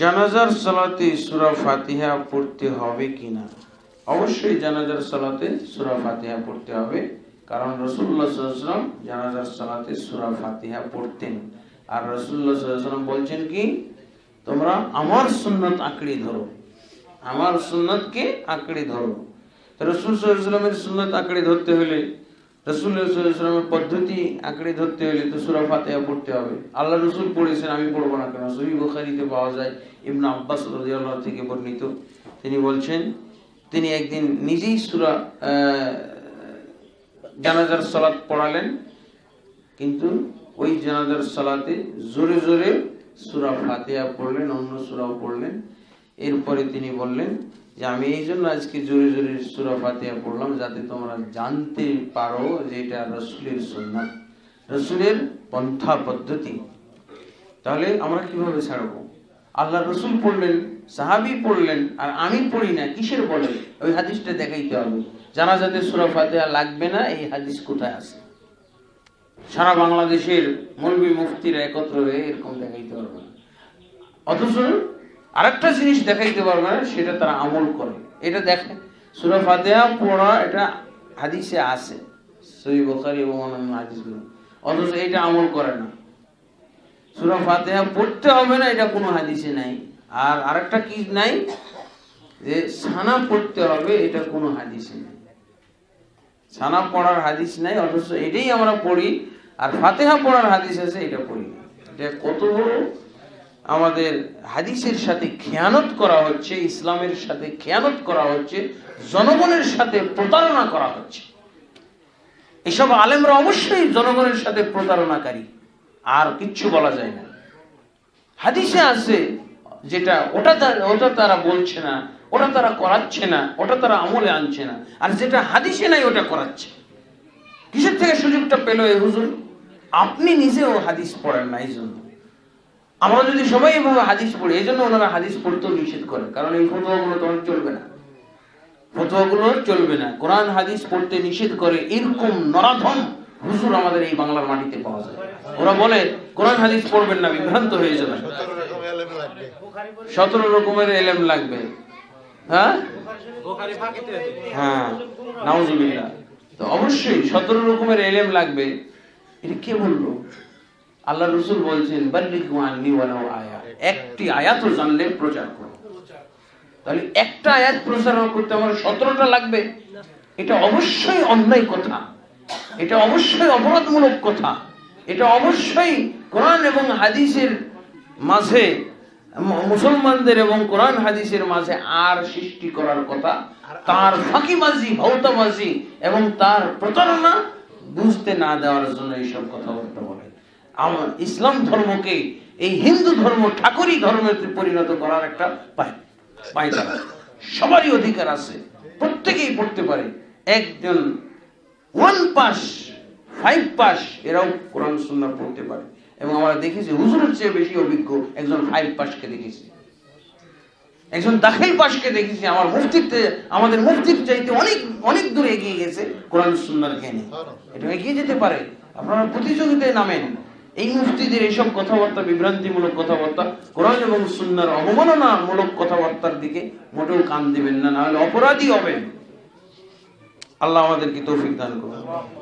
জানাজার সালাতে সূরা ফাতিহা পড়তে হবে কিনা? অবশ্যই জানাজার সালাতে সূরা ফাতিহা পড়তে হবে, কারণ রাসূলুল্লাহ সাল্লাল্লাহু আলাইহি ওয়াসাল্লাম জানাজার সালাতে সূরা ফাতিহা পড়তেন। আর রাসূলুল্লাহ সাল্লাল্লাহু আলাইহি ওয়াসাল্লাম বলছেন কি, তোমরা আমার সুন্নাত আঁকড়ে ধরো, আমার সুন্নাতকে আঁকড়ে ধরো। তো রাসূল সাল্লাল্লাহু আলাইহি ওয়াসাল্লামের সুন্নাত আঁকড়ে ধরতে হলে, রাসূলুল্লাহ সাল্লাল্লাহু আলাইহি ওয়াসাল্লামের পদ্ধতি আঁকড়ে ধরতে হলে তো সূরা ফাতিহা পড়তে হবে। আল্লাহ রাসূল পড়েছেন, আমি পড়বো না কেন? সহিহ বুখারীতে পাওয়া যায়, ইবনে আব্বাস রাদিয়াল্লাহু থেকে বর্ণিত, তিনি বলছেন তিনি একদিন নিজেই সূরা জানাজার সালাত পড়ালেন, কিন্তু ওই জানাজার সালাতে জোরে জোরে সূরা ফাতিহা পড়লেন, অন্য সূরাও পড়লেন। এরপরে তিনি বললেন যে আমি এই জন্য আজকে জোরে জোরে সূরা ফাতিহা পড়লাম, যাতে তোমরা জানতে পারো যে এটা রাসূলের সুন্নাত, রাসূলের পন্থা পদ্ধতি। তাহলে আমরা কিভাবে ছাড়বো? আল্লাহ রাসূল পড়লেন, সাহাবী পড়লেন, আর আমি পড়ি না, কিসের বলে? ওই হাদিসটা দেখাইতে হবে। জানাজাতে সূরা ফাতিহা লাগবে না, এই হাদিস কোথায় আছে? সারা বাংলাদেশের মৌলবী মুফতিরা একত্র হয়ে এরকম দেখাইতে পারবে না। অথচ আরেকটা জিনিস দেখাইতে পারবে না, সেটা তারা আমল করে। এটা দেখে সূরা ফাতিহা পড়া, এটা হাদিসে আছে, সহিহ বুখারী এবং অন্যান্য হাদিসগুলো, অথচ এটা আমল করে না। সূরা ফাতিহা পড়তে হবে না, এটা কোনো হাদিসে নাই। আর আরেকটা কি নাই, যে সানা পড়তে হবে, এটা কোনো হাদিসে নাই। সানা পড়ার হাদিস নাই, অথচ এটাই আমরা পড়ি। আর ফাতিহা পড়ার হাদিস আছে, এটা পড়ি না। এটা কত বড় আমাদের হাদিসের সাথে খেয়ানত করা হচ্ছে, ইসলামের সাথে খেয়ানত করা হচ্ছে, জনগণের সাথে প্রতারণা করা হচ্ছে। এসব আলেমরা অবশ্যই জনগণের সাথে প্রতারণাকারী, আর কিচ্ছু বলা যায় না। হাদিসে আছে যেটা, ওটা তারা বলছে না, ওটা তারা করাচ্ছে না, ওটা তারা আমলে আনছে না। আর যেটা হাদিসে নাই ওটা করাচ্ছে। কিসের থেকে সুযোগটা পেল এই হুজুর? আপনি নিজেও হাদিস পড়েন না। এই জন্য আমরা যদি সবাই এভাবে হাদিস পড়ি, এই জন্য ওনারা হাদিস পড়তেও নিষেধ করেন, কারণ এই ফতোয়াগুলো তখন চলবে না, ফতোয়াগুলো চলবে না। কোরআন হাদিস পড়তে নিষেধ করে এরকম নরাধম হুজুর আমাদের এই বাংলার মাটিতে পাওয়া যায়। ওরা বলে কোরআন হাদিস পড়বেন না, বিভ্রান্ত হয়ে যাবে। 17 রকমের এলেম লাগবে। হ্যাঁ, নাউজুবিল্লাহ। তো অবশ্যই 17 রকমের এলেম লাগবে। এটা কে বললো? আল্লাহ রাসূল বলছেন, বাল্লিগু আন্নী ওয়ালাউ আয়া, একটি আয়াতও জানলে প্রচার করো। তাহলে একটা আয়াত প্রচার করতে আমার 17টা লাগবে? এটা অবশ্যই অন্যায় কথা, এটা অবশ্যই অপরাধমূলক কথা, এটা অবশ্যই কোরআন এবং হাদিসের মাঝে, মুসলমানদের এবং কোরআন হাদিসের মাঝে আর সৃষ্টি করার কথা, তার ফাঁকিবাজি, ভৌতাবাজি এবং তার প্রতারণা বুঝতে না দেওয়ার জন্য এইসব কথাবার্তা বলে। আমার ইসলাম ধর্মকে এই হিন্দু ধর্ম ঠাকুরি ধর্মে পরিণত করার একটা পায়তারা। সবারই অধিকার আছে, প্রত্যেকেই পড়তে পারে। একজন 1 পাস 5 পাস এরাও কোরআন সুন্নাহ পড়তে পারে। এবং আমরা দেখেছি হুজুরের চেয়ে বেশি অভিজ্ঞ একজন 5 পাসকে দেখেছি, একজন দাখিল পাসকে দেখেছি। আমাদের মুফতির চাইতে অনেক অনেক দূর এগিয়ে গেছে কোরআন সুন্নাহর জ্ঞানে। এটা এগিয়ে যেতে পারে। আপনারা প্রতিযোগিতায় নামেন। এই মুফতিদের এইসব কথাবার্তা, বিভ্রান্তিমূলক কথাবার্তা, কোরআন এবং সুন্নাহর অবমাননামূলক কথাবার্তার দিকে মোটেও কান দিবেন না, নাহলে অপরাধী হবেন। আল্লাহ আমাদেরকে তৌফিক দান করুন।